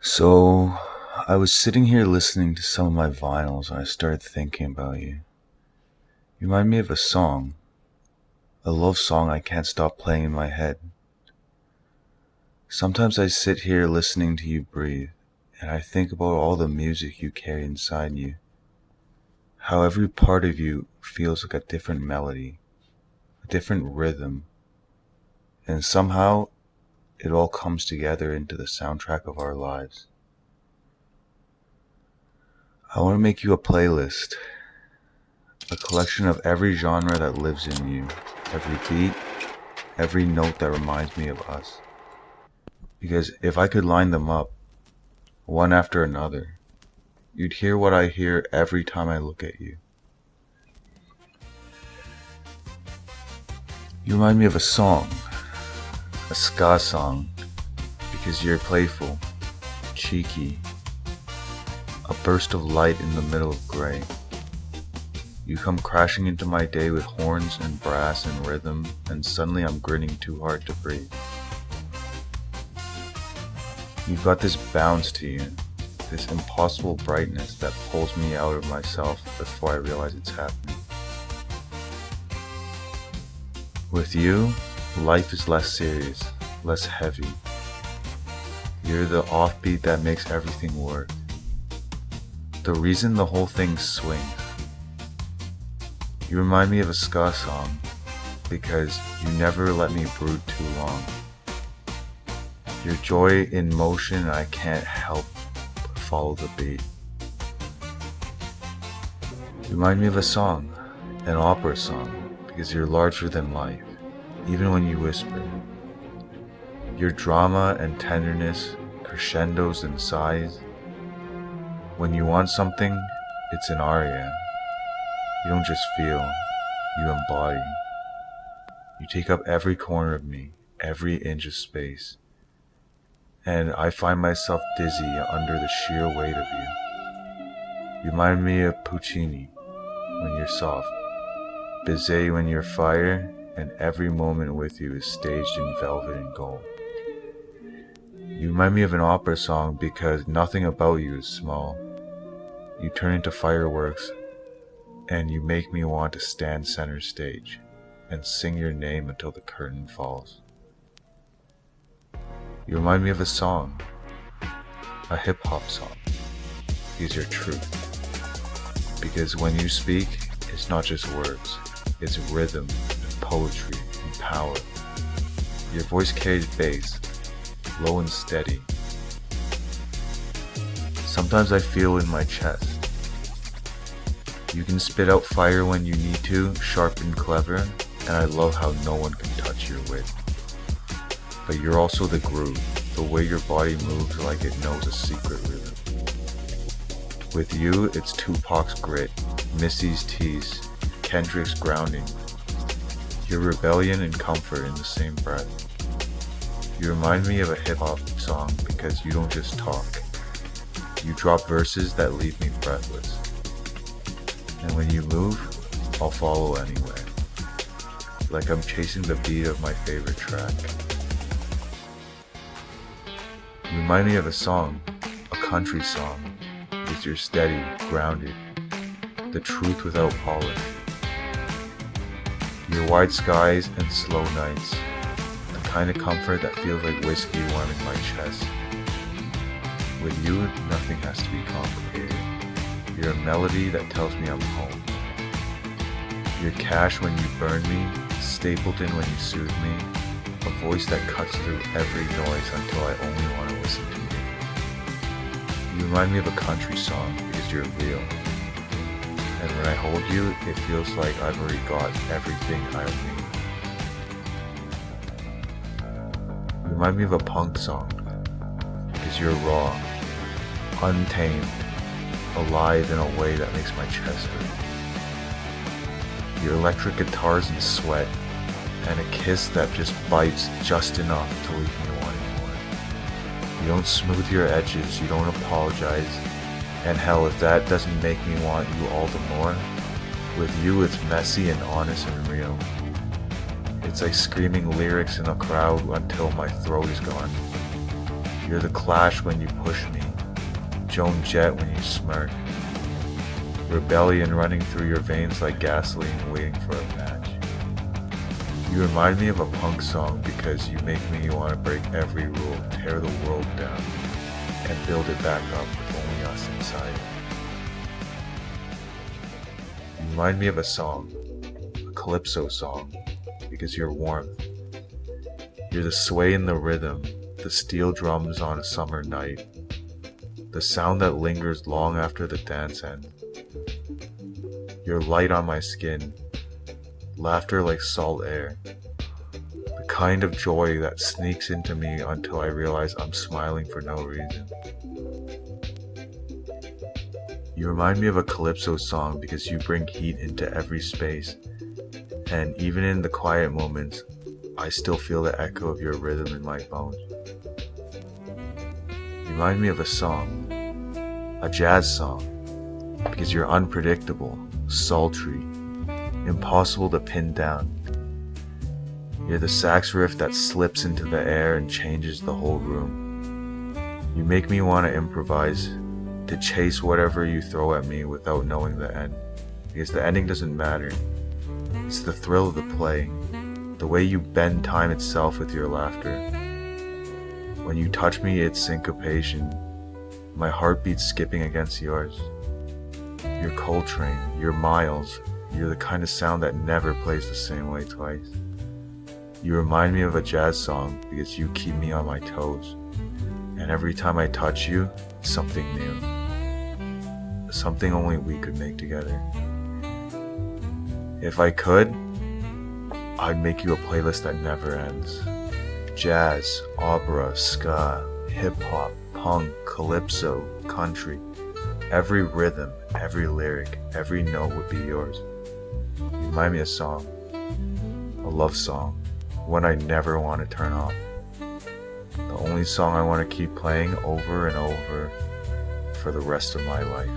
So, I was sitting here listening to some of my vinyls and I started thinking about you. You remind me of a love song I can't stop playing in my head. Sometimes I sit here listening to you breathe and I think about all the music you carry inside you. How every part of you feels like a different melody, a different rhythm, and somehow it all comes together into the soundtrack of our lives. I want to make you a playlist, a collection of every genre that lives in you, every beat, every note that reminds me of us. Because if I could line them up, one after another, you'd hear what I hear every time I look at you. You remind me of a ska song, because you're playful, cheeky, a burst of light in the middle of gray. You come crashing into my day with horns and brass and rhythm, and suddenly I'm grinning too hard to breathe. You've got this bounce to you, this impossible brightness that pulls me out of myself before I realize it's happening. With you, life is less serious, less heavy. You're the offbeat that makes everything work. The reason the whole thing swings. You remind me of a ska song because you never let me brood too long. Your joy in motion, I can't help but follow the beat. You remind me of an opera song, because you're larger than life, even when you whisper. Your drama and tenderness, crescendos and sighs. When you want something, it's an aria. You don't just feel, you embody. You take up every corner of me, every inch of space. And I find myself dizzy under the sheer weight of you. You remind me of Puccini when you're soft, Bizet when you're fire, and every moment with you is staged in velvet and gold. You remind me of an opera song because nothing about you is small. You turn into fireworks and you make me want to stand center stage and sing your name until the curtain falls. You remind me of a hip-hop song, because you're truth. Because when you speak, it's not just words, it's rhythm and poetry and power. Your voice carries bass, low and steady. Sometimes I feel in my chest. You can spit out fire when you need to, sharp and clever, and I love how no one can touch your wit. But you're also the groove, the way your body moves like it knows a secret rhythm. With you, it's Tupac's grit, Missy's tease, Kendrick's grounding, your rebellion and comfort in the same breath. You remind me of a hip-hop song because you don't just talk. You drop verses that leave me breathless. And when you move, I'll follow anyway, like I'm chasing the beat of my favorite track. You remind me of a country song, because you're steady, grounded, the truth without polish. Your wide skies and slow nights, the kind of comfort that feels like whiskey warming my chest. With you, nothing has to be complicated. You're a melody that tells me I'm home. You're cash when you burn me, Stapleton when you soothe me, a voice that cuts through every noise until I only want to listen to you. You remind me of a country song because you're real. And when I hold you, it feels like I've already got everything I need. You remind me of a punk song because you're raw, untamed, alive in a way that makes my chest hurt. Your electric guitars and sweat, and a kiss that just bites just enough to leave me wanting more. You don't smooth your edges, you don't apologize, and hell, if that doesn't make me want you all the more, with you it's messy and honest and real. It's like screaming lyrics in a crowd until my throat is gone. You're the Clash when you push me, Joan Jett when you smirk, rebellion running through your veins like gasoline waiting for a match. You remind me of a punk song because you make me want to break every rule, tear the world down, and build it back up with only us inside. You remind me of a song, a calypso song, because you're warmth. You're the sway in the rhythm, the steel drums on a summer night, the sound that lingers long after the dance ends. You're light on my skin, laughter like salt air, the kind of joy that sneaks into me until I realize I'm smiling for no reason. You remind me of a calypso song because you bring heat into every space, and even in the quiet moments, I still feel the echo of your rhythm in my bones. You remind me of a song, a jazz song, because you're unpredictable, sultry, impossible to pin down. You're the sax riff that slips into the air and changes the whole room. You make me want to improvise, to chase whatever you throw at me without knowing the end, because the ending doesn't matter. It's the thrill of the play, the way you bend time itself with your laughter. When you touch me, it's syncopation, my heartbeat skipping against yours. You're Coltrane, you're Miles, you're the kind of sound that never plays the same way twice. You remind me of a jazz song because you keep me on my toes, and every time I touch you, it's something new, something only we could make together. If I could, I'd make you a playlist that never ends. Jazz, opera, ska, hip-hop, punk, calypso, country. Every rhythm, every lyric, every note would be yours. You remind me of a song, a love song, one I never want to turn off. The only song I want to keep playing over and over for the rest of my life.